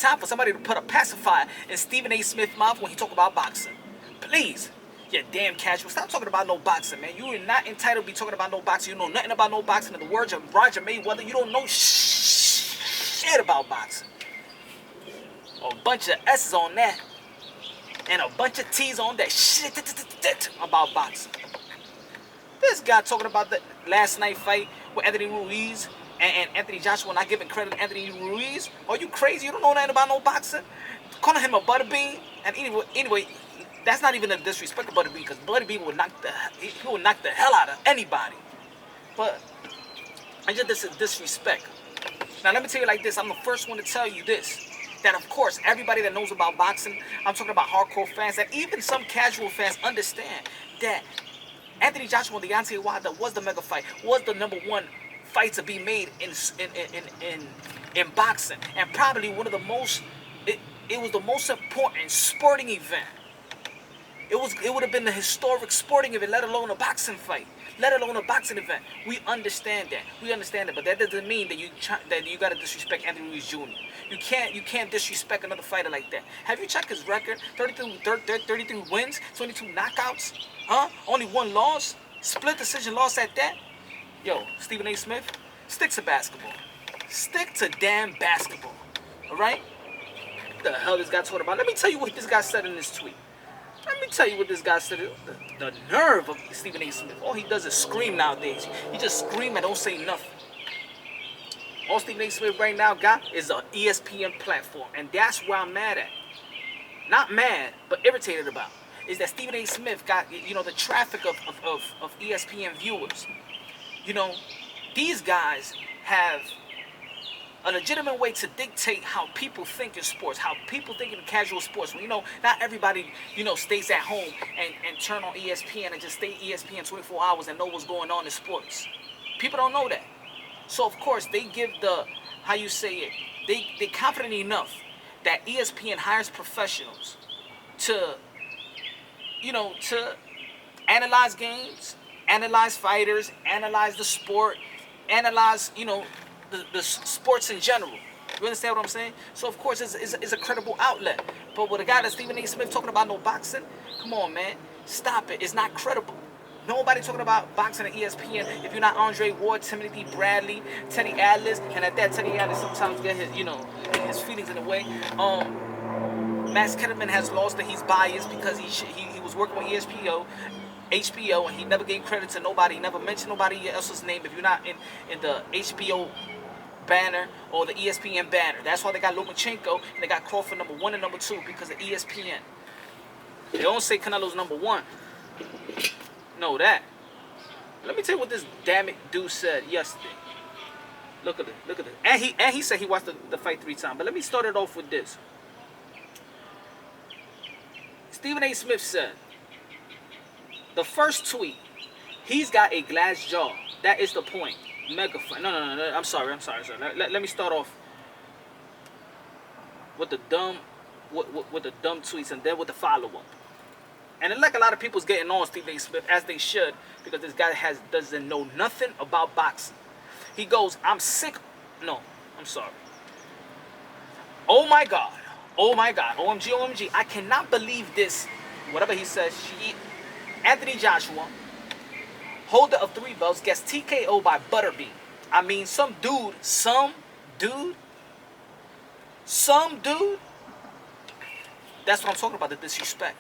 time for somebody to put a pacifier in Stephen A. Smith's mouth when he talk about boxing. Please. You damn casual. Stop talking about no boxing, man. You are not entitled to be talking about no boxing. You know nothing about no boxing. In the words of Roger Mayweather, you don't know shit about boxing. A bunch of S's on that. And a bunch of T's on that shit about boxing. This guy talking about the last night fight with Anthony Ruiz and Anthony Joshua, not giving credit to Anthony Ruiz. Are you crazy? You don't know nothing about no boxing? Calling him a butterbean? And anyway, that's not even a disrespect to Butterbean, because Butterbean would knock the hell out of anybody. But I just this is disrespect. Now let me tell you like this. I'm the first one to tell you this. That of course everybody that knows about boxing, I'm talking about hardcore fans, that even some casual fans understand that Anthony Joshua and Deontay Wilder was the mega fight, was the #1 fight to be made in boxing, and probably one of the most. It was the most important sporting event. It would have been a historic sporting event, let alone a boxing fight, let alone a boxing event. We understand that. But that doesn't mean that you gotta disrespect Anthony Ruiz Jr. You can't disrespect another fighter like that. Have you checked his record? 33 wins, 22 knockouts, huh? Only 1 loss, split decision loss at that. Yo, Stephen A. Smith, stick to basketball. Stick to damn basketball. All right? What the hell this guy talking about? Let me tell you what this guy said in this tweet. Let me tell you what this guy said. The nerve of Stephen A. Smith. All he does is scream nowadays. He just scream and don't say nothing. All Stephen A. Smith right now got is an ESPN platform. And that's where I'm mad at. Not mad, but irritated about. Is that Stephen A. Smith got, the traffic of ESPN viewers. These guys have a legitimate way to dictate how people think in sports, how people think in casual sports. Not everybody, stays at home and turn on ESPN and just stay ESPN 24 hours and know what's going on in sports. People don't know that. So, of course, they give they're confident enough that ESPN hires professionals to analyze games, analyze fighters, analyze the sport, analyze, the sports in general. You understand what I'm saying? So, of course, it's a credible outlet. But with a guy like Stephen A. Smith talking about no boxing, come on, man. Stop it. It's not credible. Nobody talking about boxing at ESPN if you're not Andre Ward, Timothy Bradley, Teddy Atlas, and at that, Teddy Atlas sometimes get his feelings in the way. Max Kellerman has lost that he's biased because he was working with HBO, and he never gave credit to nobody. He never mentioned nobody else's name if you're not in the HBO banner or the ESPN banner. That's why they got Lomachenko and they got Crawford #1 and #2 because of ESPN. They don't say Canelo's #1. Know that. Let me tell you what this damn it dude said yesterday. Look at it. And he said he watched the fight 3 times. But let me start it off with this. Stephen A. Smith said, the first tweet, he's got a glass jaw. That is the point. Mega fight. No. I'm sorry. Let me start off with the dumb tweets and then with the follow-up. And like a lot of people's getting on Stephen A. Smith, as they should, because this guy doesn't know nothing about boxing. He goes, I'm sick. No, I'm sorry. Oh my God. OMG. I cannot believe this. Whatever he says, Anthony Joshua, holder of 3 belts, gets TKO by Butterbean. I mean, some dude. That's what I'm talking about, the disrespect.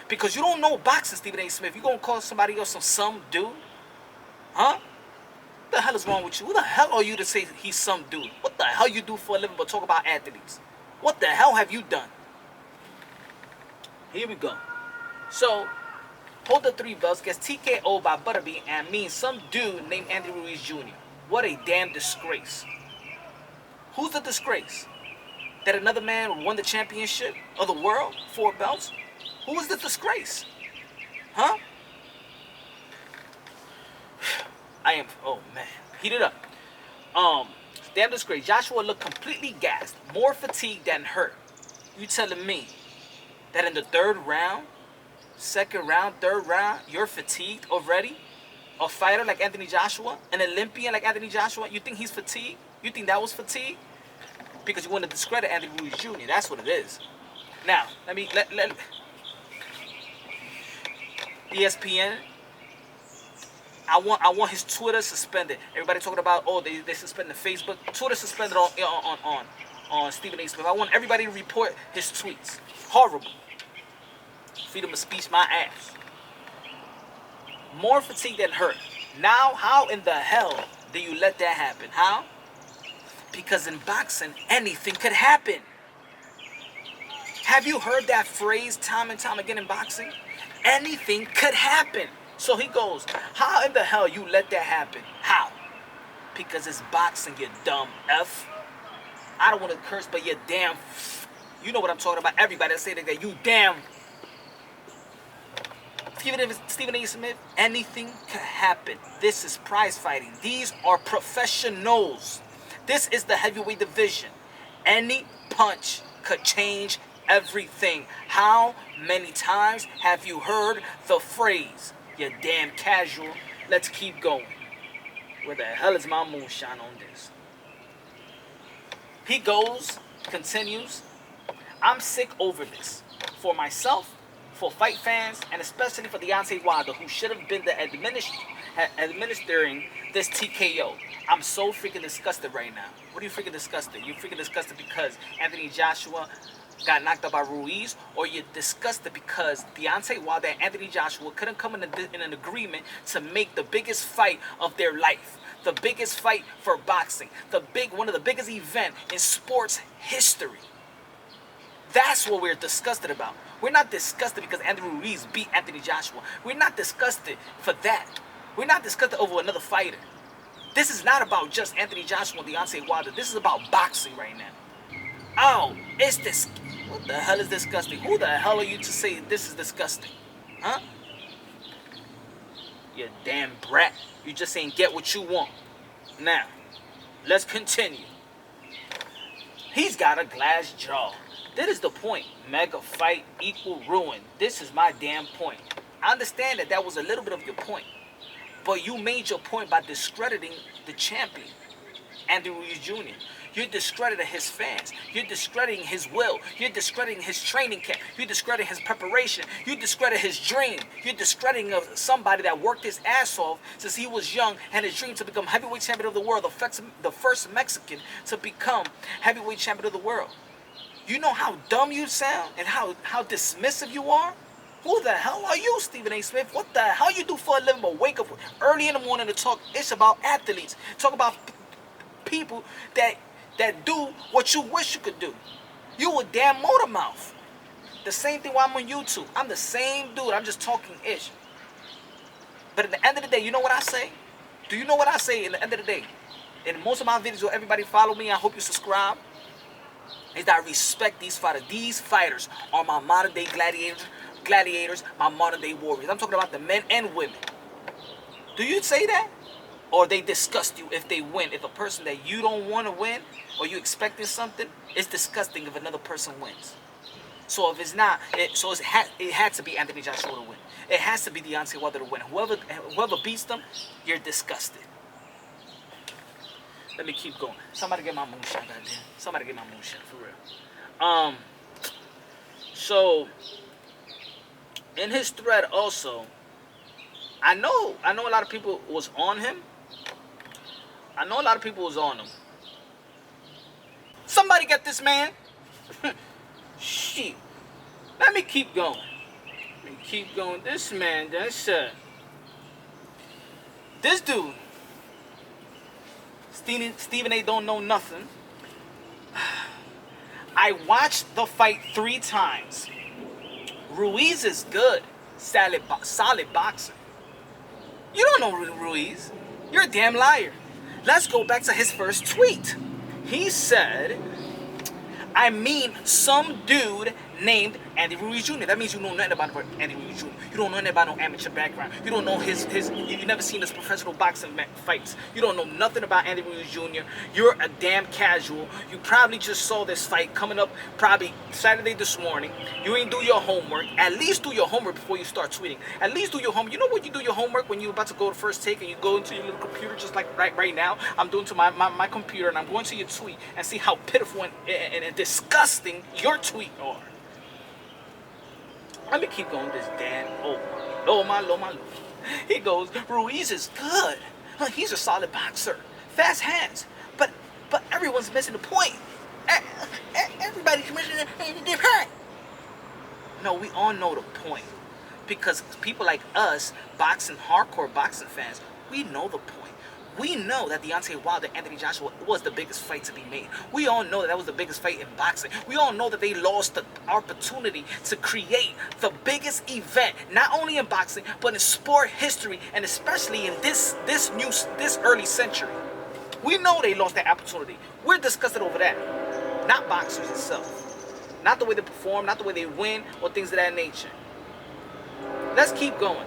Because you don't know boxing, Stephen A. Smith. You gonna call somebody else some dude? Huh? What the hell is wrong with you? Who the hell are you to say he's some dude? What the hell you do for a living but talk about athletes? What the hell have you done? Here we go. So, holder 3 belts gets TKO by Butterbean and means some dude named Anthony Ruiz Jr. What a damn disgrace. Who's the disgrace? That another man won the championship of the world? 4 belts? Who is the disgrace? Huh? Oh man, heated up. Damn disgrace. Joshua looked completely gassed, more fatigued than hurt. You telling me that in the 3rd round, 2nd round, 3rd round, you're fatigued already? A fighter like Anthony Joshua, an Olympian like Anthony Joshua, you think he's fatigued? You think that was fatigue? because you want to discredit Anthony Ruiz Jr. That's what it is. Now, let ESPN. I want his Twitter suspended. Everybody talking about, oh, they suspended Facebook. Twitter suspended on Stephen A. Smith. I want everybody to report his tweets. Horrible. Freedom of speech, my ass. More fatigue than hurt. Now, how in the hell do you let that happen? How? Because in boxing, anything could happen. Have you heard that phrase time and time again in boxing? Anything could happen. So he goes, how in the hell you let that happen? How? Because it's boxing, you dumb F. I don't want to curse, but you damn you know what I'm talking about. Everybody that say that, you damn. Stephen A. Smith, anything could happen. This is prize fighting. These are professionals. This is the heavyweight division. Any punch could change everything. How many times have you heard the phrase, you damn casual? Let's keep going. Where the hell is my moonshine on this? He goes, continues. I'm sick over this. For myself, for fight fans, and especially for Deontay Wilder, who should have been the administering this TKO. I'm so freaking disgusted right now. What are you freaking disgusted? You're freaking disgusted because Anthony Joshua got knocked out by Ruiz, or you're disgusted because Deontay Wilder and Anthony Joshua couldn't come in an agreement to make the biggest fight of their life, the biggest fight for boxing, one of the biggest events in sports history. That's what we're disgusted about. We're not disgusted because Anthony Ruiz beat Anthony Joshua. We're not disgusted for that. We're not disgusted over another fighter. This is not about just Anthony Joshua and Deontay Wilder. This is about boxing right now. Oh, it's this. What the hell is disgusting? Who the hell are you to say this is disgusting? Huh? You damn brat. You just ain't get what you want. Now, let's continue. He's got a glass jaw. That is the point. Mega fight equal ruin. This is my damn point. I understand that was a little bit of your point. But you made your point by discrediting the champion, Anthony Ruiz Jr. You're discrediting his fans. You're discrediting his will. You're discrediting his training camp. You're discrediting his preparation. You discredit his dream. You're discrediting somebody that worked his ass off since he was young and his dream to become heavyweight champion of the world, the first Mexican to become heavyweight champion of the world. You know how dumb you sound and how dismissive you are? Who the hell are you, Stephen A. Smith? What the hell you do for a living but wake up early in the morning to talk ish about athletes? Talk about people that do what you wish you could do. You a damn motor mouth. The same thing while I'm on YouTube. I'm the same dude. I'm just talking ish. But at the end of the day, you know what I say? Do you know what I say at the end of the day? In most of my videos, everybody follow me. I hope you subscribe. Is that I respect these fighters. These fighters are my modern day gladiators, my modern day warriors. I'm talking about the men and women. Do you say that? Or they disgust you if they win? If a person that you don't want to win, or you expecting something, it's disgusting if another person wins. So if it's not, it had to be Anthony Joshua to win. It has to be Deontay Wilder to win. Whoever beats them, you're disgusted. Let me keep going. Somebody get my moonshine, goddamn. Somebody get my moonshine, for real. So, in his thread also, I know a lot of people was on him. Somebody get this man. Shit. Let me keep going. This man, this dude, Stephen A. don't know nothing. I watched the fight 3 times. Ruiz is good. Solid boxer. You don't know Ruiz. You're a damn liar. Let's go back to his first tweet. He said, I mean, some dude named Andy Ruiz Jr. That means you know nothing about Andy Ruiz Jr. You don't know nothing about no amateur background. You don't know you never seen his professional boxing fights. You don't know nothing about Andy Ruiz Jr. You're a damn casual. You probably just saw this fight coming up probably Saturday this morning. You ain't do your homework. At least do your homework before you start tweeting. At least do your homework. You know when you do your homework when you're about to go to first take and you go into your little computer just like right now. I'm doing to my computer and I'm going to your tweet and see how pitiful and disgusting your tweet are. Let me keep going this damn. Oh my lord. He goes, Ruiz is good. He's a solid boxer. Fast hands. But everyone's missing the point. Everybody's missing the point. No, we all know the point. Because people like us, hardcore boxing fans, we know the point. We know that Deontay Wilder, Anthony Joshua was the biggest fight to be made. We all know that was the biggest fight in boxing. We all know that they lost the opportunity to create the biggest event, not only in boxing, but in sport history, and especially in this early century. We know they lost that opportunity. We're discussing over that, not boxers itself. Not the way they perform, not the way they win, or things of that nature. Let's keep going.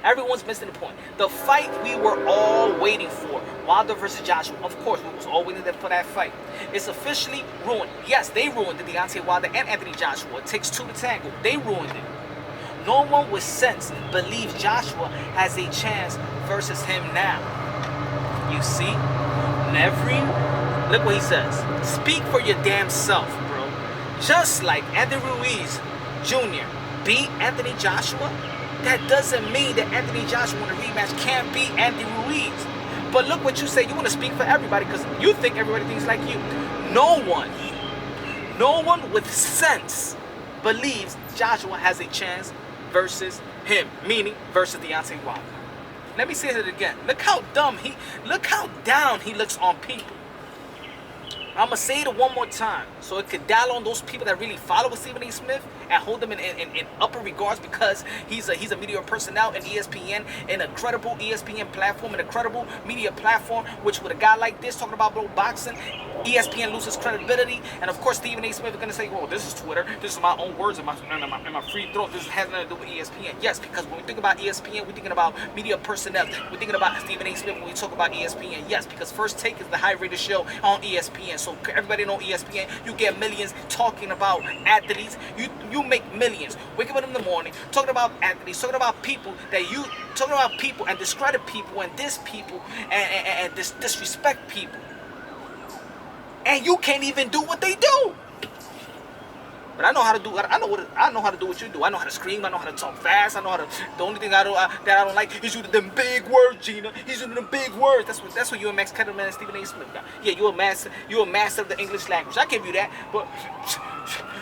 Everyone's missing the point. The fight we were all waiting for, Wilder versus Joshua. Of course, we was all waiting for that fight. It's officially ruined. Yes, they ruined the Deontay Wilder and Anthony Joshua. It takes two to tango. They ruined it. No one with sense believes Joshua has a chance versus him now. You see? Look what he says. Speak for your damn self, bro. Just like Andy Ruiz Jr. beat Anthony Joshua, that doesn't mean that Anthony Joshua in a rematch can't beat Andy Ruiz. But look what you say. You want to speak for everybody because you think everybody thinks like you. No one with sense believes Joshua has a chance versus him, meaning versus Deontay Wilder. Let me say it again. Look how down he looks on people. I'm going to say it one more time so it could dial on those people that really follow Stephen A. Smith and hold them in upper regards because he's a media personnel in ESPN, in a credible ESPN platform, in a credible media platform, which with a guy like this talking about boxing, ESPN loses credibility. And of course, Stephen A. Smith is going to say, well, this is Twitter. This is my own words and my free throat. This has nothing to do with ESPN. Yes, because when we think about ESPN, we're thinking about media personnel. We're thinking about Stephen A. Smith when we talk about ESPN. Yes, because First Take is the high-rated show on ESPN. So everybody know ESPN. You get millions talking about athletes. You make millions. Waking up in the morning, talking about athletes, talking about people and discredit people and diss people and disrespect people. And you can't even do what they do. But I know how to do. I know how to do what you do. I know how to scream. I know how to talk fast. I know how to. The only thing that I don't like is using them big words, Gina. He's using them big words. That's what you and Max Kettleman and Stephen A. Smith got. Yeah, you're a master of the English language. I give you that. But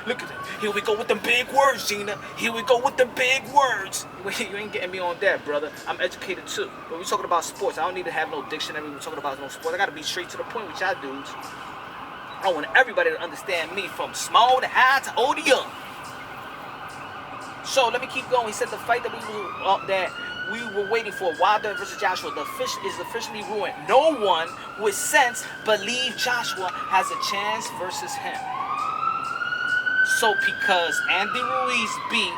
look at that. Here we go with them big words, Gina. Here we go with them big words. You ain't getting me on that, brother. I'm educated too. But we're talking about sports. I don't need to have no dictionary. We're talking about no sports. I gotta be straight to the point, which I do. I want everybody to understand me from small to high to old to young. So let me keep going. He said the fight that we were waiting for, Wilder versus Joshua, is officially ruined. No one with sense believes Joshua has a chance versus him. So because Andy Ruiz beat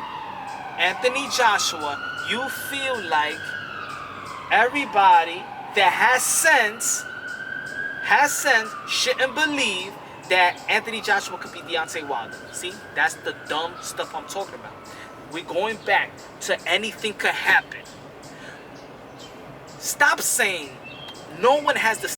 Anthony Joshua, you feel like everybody that has sense shouldn't believe that Anthony Joshua could beat Deontay Wilder. See, that's the dumb stuff I'm talking about. We're going back to anything could happen. Stop saying no one has the